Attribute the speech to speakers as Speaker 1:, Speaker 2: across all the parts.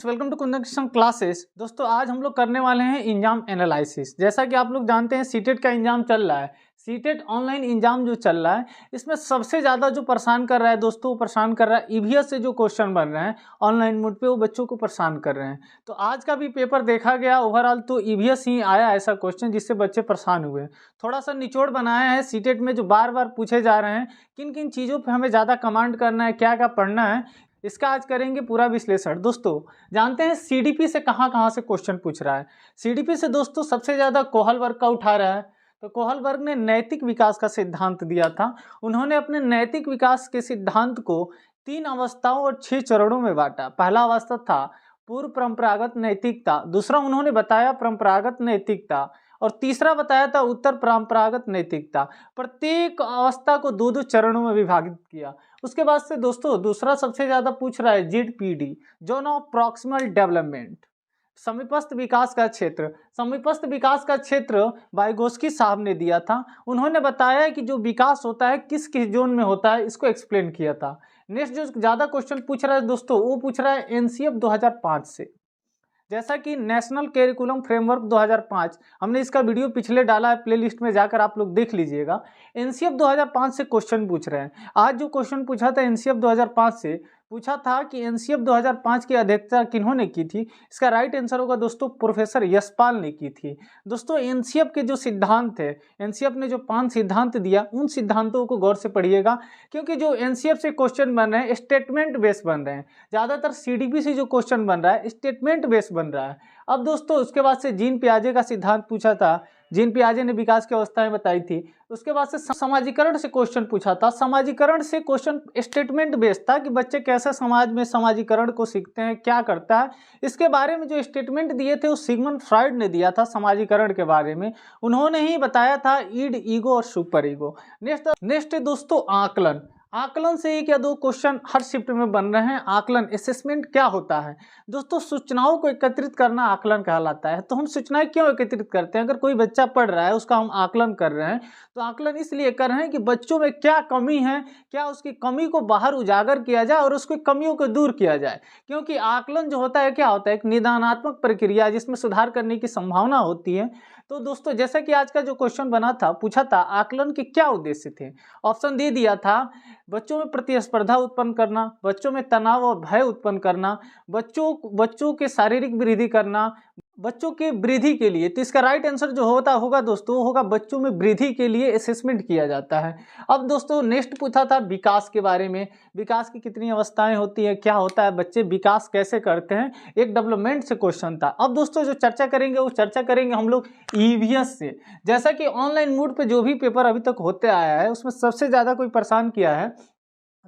Speaker 1: Welcome to Kundan Krishna classes. दोस्तों आज हम लोग करने वाले हैं एग्जाम एनालिसिस। जैसा कि आप लोग जानते हैं सीटेट का एग्जाम चल रहा है। सीटेट ऑनलाइन एग्जाम जो चल रहा है इसमें सबसे ज़्यादा जो परेशान कर रहा है दोस्तों, वो परेशान कर रहा है ईवीएस से जो क्वेश्चन बन रहे हैं ऑनलाइन मोड पे, वो बच्चों को परेशान कर रहे हैं। तो आज का भी पेपर देखा गया ओवरऑल तो ईवीएस ही आया ऐसा क्वेश्चन जिससे बच्चे परेशान हुए। थोड़ा सा निचोड़ बनाया है सीटेट में जो बार बार पूछे जा रहे हैं, किन किन चीज़ों पर हमें ज़्यादा कमांड करना है, क्या क्या पढ़ना है, इसका आज करेंगे पूरा विश्लेषण। दोस्तों जानते हैं सीडीपी से कहाँ कहाँ से क्वेश्चन पूछ रहा है। सीडीपी से दोस्तों सबसे ज़्यादा कोहल वर्ग का उठा रहा है। तो कोहल वर्ग ने नैतिक विकास का सिद्धांत दिया था। उन्होंने अपने नैतिक विकास के सिद्धांत को 3 अवस्थाओं और 6 चरणों में बांटा। पहला अवस्था था पूर्व परंपरागत नैतिकता, दूसरा उन्होंने बताया परंपरागत नैतिकता, और तीसरा बताया था उत्तर परंपरागत नैतिकता। प्रत्येक अवस्था को 2-2 चरणों में विभाजित किया। उसके बाद से दोस्तों दूसरा सबसे ज्यादा पूछ रहा है ZPD, zone of proximal development, समीपस्थ विकास का क्षेत्र। समीपस्थ विकास का क्षेत्र वाइगोस्की साहब ने दिया था। उन्होंने बताया कि जो विकास होता है किस किस जोन में होता है, इसको एक्सप्लेन किया था। नेक्स्ट जो ज्यादा क्वेश्चन पूछ रहा है दोस्तों, वो पूछ रहा है एनसीएफ 2005 से। जैसा कि नेशनल करिकुलम फ्रेमवर्क 2005, हमने इसका वीडियो पिछले डाला है, प्लेलिस्ट में जाकर आप लोग देख लीजिएगा। एनसीएफ 2005 से क्वेश्चन पूछ रहे हैं। आज जो क्वेश्चन पूछा था एनसीएफ 2005 से, पूछा था कि एनसीएफ 2005 की अध्यक्षता किन्होंने की थी। इसका राइट आंसर होगा दोस्तों प्रोफेसर यशपाल ने की थी। दोस्तों एनसीएफ के जो सिद्धांत है, एनसीएफ ने जो 5 सिद्धांत दिया, उन सिद्धांतों को गौर से पढ़िएगा, क्योंकि जो एनसीएफ से क्वेश्चन बन रहे हैं स्टेटमेंट बेस बन रहे हैं। ज़्यादातर सीडीपी से जो क्वेश्चन बन रहा है स्टेटमेंट बेस बन रहा है। अब दोस्तों उसके बाद से जीन पियाजे का सिद्धांत पूछा था, जीन पियाजे ने विकास की अवस्थाएं बताई थी। उसके बाद से समाजीकरण से क्वेश्चन पूछा था। समाजीकरण से क्वेश्चन स्टेटमेंट बेस्ड था कि बच्चे कैसे समाज में समाजीकरण को सीखते हैं, क्या करता है, इसके बारे में जो स्टेटमेंट दिए थे वो सिगमंड फ्रॉइड ने दिया था। समाजीकरण के बारे में उन्होंने ही बताया था ईड, ईगो और सुपर ईगो। नेक्स्ट दोस्तों आकलन। आकलन से 1 या 2 क्वेश्चन हर शिफ्ट में बन रहे हैं। आकलन असेसमेंट क्या होता है दोस्तों? सूचनाओं को एकत्रित करना आकलन कहलाता है। तो हम सूचनाएं क्यों एकत्रित करते हैं? अगर कोई बच्चा पढ़ रहा है उसका हम आकलन कर रहे हैं, तो आकलन इसलिए कर रहे हैं कि बच्चों में क्या कमी है, क्या उसकी कमी को बाहर उजागर किया जाए और उसकी कमियों को दूर किया जाए। क्योंकि आकलन जो होता है क्या होता है? एक निदानात्मक प्रक्रिया जिसमें सुधार करने की संभावना होती है। तो दोस्तों जैसा कि आज का जो क्वेश्चन बना था, पूछा था आकलन के क्या उद्देश्य थे। ऑप्शन दे दिया था बच्चों में प्रतिस्पर्धा उत्पन्न करना, बच्चों में तनाव और भय उत्पन्न करना, बच्चों के शारीरिक वृद्धि करना, बच्चों के वृद्धि के लिए। तो इसका राइट आंसर जो होगा दोस्तों, वो होगा बच्चों में वृद्धि के लिए असेसमेंट किया जाता है। अब दोस्तों नेक्स्ट पूछा था विकास के बारे में। विकास की कितनी अवस्थाएं होती है, क्या होता है, बच्चे विकास कैसे करते हैं, एक डेवलपमेंट से क्वेश्चन था। अब दोस्तों जो चर्चा करेंगे वो चर्चा करेंगे हम लोग ईवीएस से। जैसा कि ऑनलाइन मोड पे जो भी पेपर अभी तक होते आया है उसमें सबसे ज़्यादा कोई परेशान किया है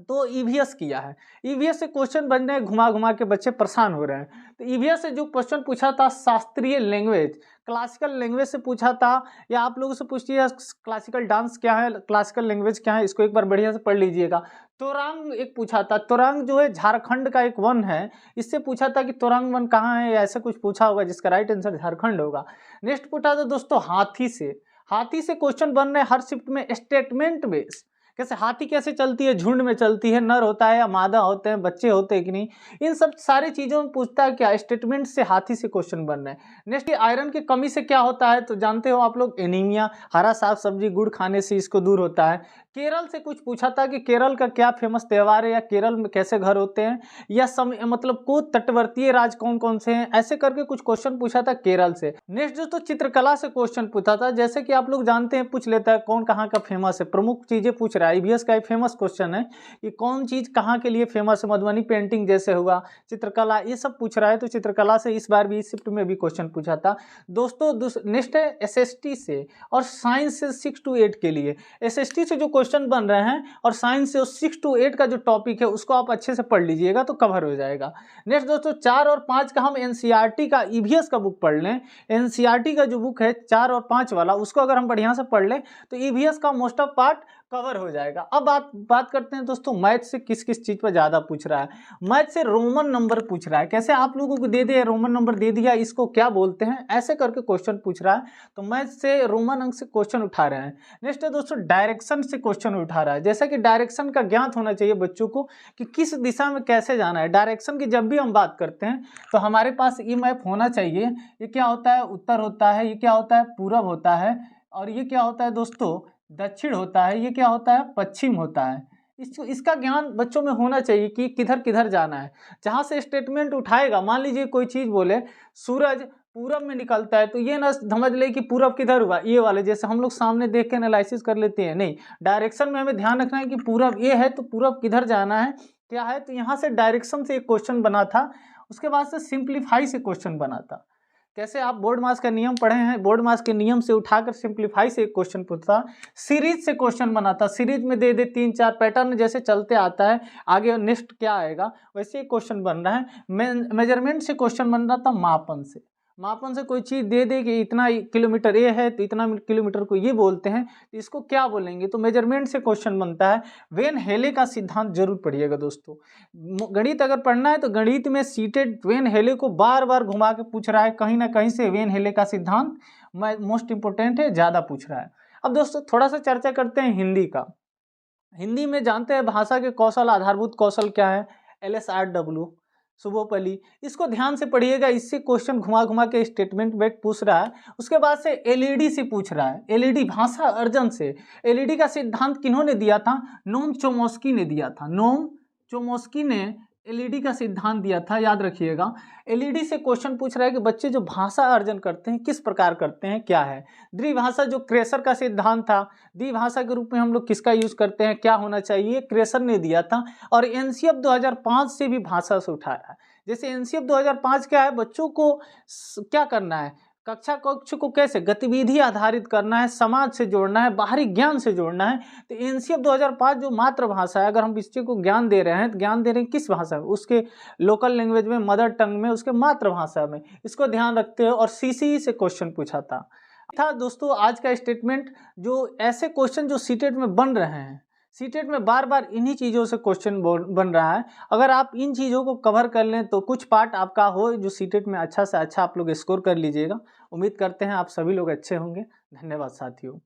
Speaker 1: तो ईवीएस किया है। ईवीएस से क्वेश्चन बन रहे हैं, घुमा घुमा के बच्चे परेशान हो रहे हैं। तो ईवीएस से जो क्वेश्चन पूछा था शास्त्रीय लैंग्वेज, क्लासिकल लैंग्वेज से पूछा था, या आप लोगों से पूछिए क्लासिकल डांस क्या है, क्लासिकल लैंग्वेज क्या है, इसको एक बार बढ़िया से पढ़ लीजिएगा। तोरांग एक पूछा था। तोरांग जो है झारखंड का एक वन है, इससे पूछा था कि तोरांग वन कहाँ है, ऐसा कुछ पूछा होगा जिसका राइट आंसर झारखंड होगा। नेक्स्ट पूछा था दोस्तों हाथी से। हाथी से क्वेश्चन बन रहे हैं हर शिफ्ट में स्टेटमेंट बेस्ड। कैसे हाथी कैसे चलती है, झुंड में चलती है, नर होता है या मादा होते हैं, बच्चे होते हैं कि नहीं, इन सब सारी चीज़ों में पूछता है क्या स्टेटमेंट से हाथी से क्वेश्चन बन रहे हैं। नेक्स्ट आयरन की कमी से क्या होता है, तो जानते हो आप लोग एनीमिया, हरा साग सब्जी गुड़ खाने से इसको दूर होता है। केरल से कुछ पूछा था कि केरल का क्या फेमस त्यौहार है, या केरल में कैसे घर होते हैं, या मतलब को तटवर्तीय राज्य कौन कौन से हैं, ऐसे करके कुछ क्वेश्चन पूछा था केरल से। नेक्स्ट दोस्तों चित्रकला से क्वेश्चन पूछा था। जैसे कि आप लोग जानते हैं पूछ लेता है कौन कहाँ का फेमस है, प्रमुख चीजें पूछ रहा है। ईवीएस का एक फेमस क्वेश्चन है कि कौन चीज कहाँ के लिए फेमस है, मधुबनी पेंटिंग जैसे हुआ, चित्रकला, ये सब पूछ रहा है। तो चित्रकला से इस बार भी इस शिफ्ट में भी क्वेश्चन पूछा था दोस्तों। नेक्स्ट है एसएसटी से और साइंस से 6 to 8 के लिए। एसएसटी से जो क्वेश्चन बन रहे हैं और साइंस से 6 to 8 का जो टॉपिक है उसको आप अच्छे से पढ़ लीजिएगा तो कवर हो जाएगा। नेक्स्ट दोस्तों 4 और 5 का हम एनसीईआरटी का ईवीएस का बुक पढ़ लें। एनसीईआरटी का जो बुक है 4 और 5 वाला, उसको अगर हम बढ़िया से पढ़ लें तो ईवीएस का मोस्ट ऑफ पार्ट कवर हो जाएगा। अब बात करते हैं दोस्तों मैथ से किस किस चीज़ पर ज़्यादा पूछ रहा है। मैथ से रोमन नंबर पूछ रहा है। कैसे आप लोगों को दे दिया रोमन नंबर दे दिया, इसको क्या बोलते हैं, ऐसे करके क्वेश्चन पूछ रहा है। तो मैथ से रोमन अंक से क्वेश्चन उठा रहे हैं। नेक्स्ट है दोस्तों डायरेक्शन से क्वेश्चन उठा रहा है। जैसा कि डायरेक्शन का ज्ञात होना चाहिए बच्चों को कि किस दिशा में कैसे जाना है। डायरेक्शन की जब भी हम बात करते हैं तो हमारे पास ये मैप होना चाहिए। ये क्या होता है, उत्तर होता है। ये क्या होता है, पूरब होता है। और ये क्या होता है दोस्तों, दक्षिण होता है। ये क्या होता है, पश्चिम होता है। इसका ज्ञान बच्चों में होना चाहिए कि किधर किधर जाना है। जहाँ से स्टेटमेंट उठाएगा, मान लीजिए कोई चीज़ बोले सूरज पूरब में निकलता है, तो ये ना समझ ले कि पूरब किधर हुआ, ये वाले जैसे हम लोग सामने देख के एनालिसिस कर लेते हैं। नहीं, डायरेक्शन में हमें ध्यान रखना है कि पूरब ये है तो पूरब किधर जाना है, क्या है। तो यहाँ से डायरेक्शन से एक क्वेश्चन बना था। उसके बाद से सिंप्लीफाई से क्वेश्चन बना था। कैसे आप बोर्ड मास का नियम पढ़े हैं, बोर्ड मास के नियम से उठाकर सिंप्लीफाई से एक क्वेश्चन पूछता। सीरीज से क्वेश्चन बना था। सीरीज में दे 3-4 पैटर्न जैसे चलते आता है, आगे नेक्स्ट क्या आएगा वैसे ही क्वेश्चन बन रहा है। मेजरमेंट से क्वेश्चन बन रहा था। मापन से कोई चीज़ दे दे कि इतना किलोमीटर ये है तो इतना किलोमीटर को ये बोलते हैं, तो इसको क्या बोलेंगे, तो मेजरमेंट से क्वेश्चन बनता है। वेन हेले का सिद्धांत जरूर पढ़िएगा दोस्तों। गणित अगर पढ़ना है तो गणित में सीटेड वेन हेले को बार बार घुमा के पूछ रहा है, कहीं ना कहीं से वेन हेले का सिद्धांत मोस्ट इंपोर्टेंट है, ज़्यादा पूछ रहा है। अब दोस्तों थोड़ा सा चर्चा करते हैं हिंदी का। हिंदी में जानते हैं भाषा के कौशल, आधारभूत कौशल क्या है, LSRW सुबोपली। इसको ध्यान से पढ़िएगा, इससे क्वेश्चन घुमा घुमा के स्टेटमेंट बैक पूछ रहा है। उसके बाद से LED से पूछ रहा है। LED भाषा अर्जन से। LED का सिद्धांत किन्होंने दिया था, नोम चोमस्की ने दिया था। नोम चोमस्की ने LED का सिद्धांत दिया था, याद रखिएगा। LED से क्वेश्चन पूछ रहा है कि बच्चे जो भाषा अर्जन करते हैं किस प्रकार करते हैं, क्या है। द्विभाषा जो क्रेसर का सिद्धांत था, द्विभाषा के रूप में हम लोग किसका यूज करते हैं, क्या होना चाहिए, क्रेसर ने दिया था। और NCF 2005 से भी भाषा से उठाया है। जैसे NCF 2005 क्या है, बच्चों को क्या करना है, कक्षा कक्ष को कैसे गतिविधि आधारित करना है, समाज से जोड़ना है, बाहरी ज्ञान से जोड़ना है। तो NCF 2005 जो मातृभाषा है, अगर हम बच्चे को ज्ञान दे रहे हैं तो ज्ञान दे रहे हैं किस भाषा में, उसके लोकल लैंग्वेज में, मदर टंग में, उसके मातृभाषा में। इसको ध्यान रखते हो। और CCE से क्वेश्चन पूछा था दोस्तों आज का स्टेटमेंट। जो ऐसे क्वेश्चन जो सीटेट में बन रहे हैं, सीटेट में बार बार इन्हीं चीज़ों से क्वेश्चन बन रहा है। अगर आप इन चीज़ों को कवर कर लें तो कुछ पार्ट आपका हो जो सीटेट में अच्छा से अच्छा आप लोग स्कोर कर लीजिएगा। उम्मीद करते हैं आप सभी लोग अच्छे होंगे। धन्यवाद साथियों।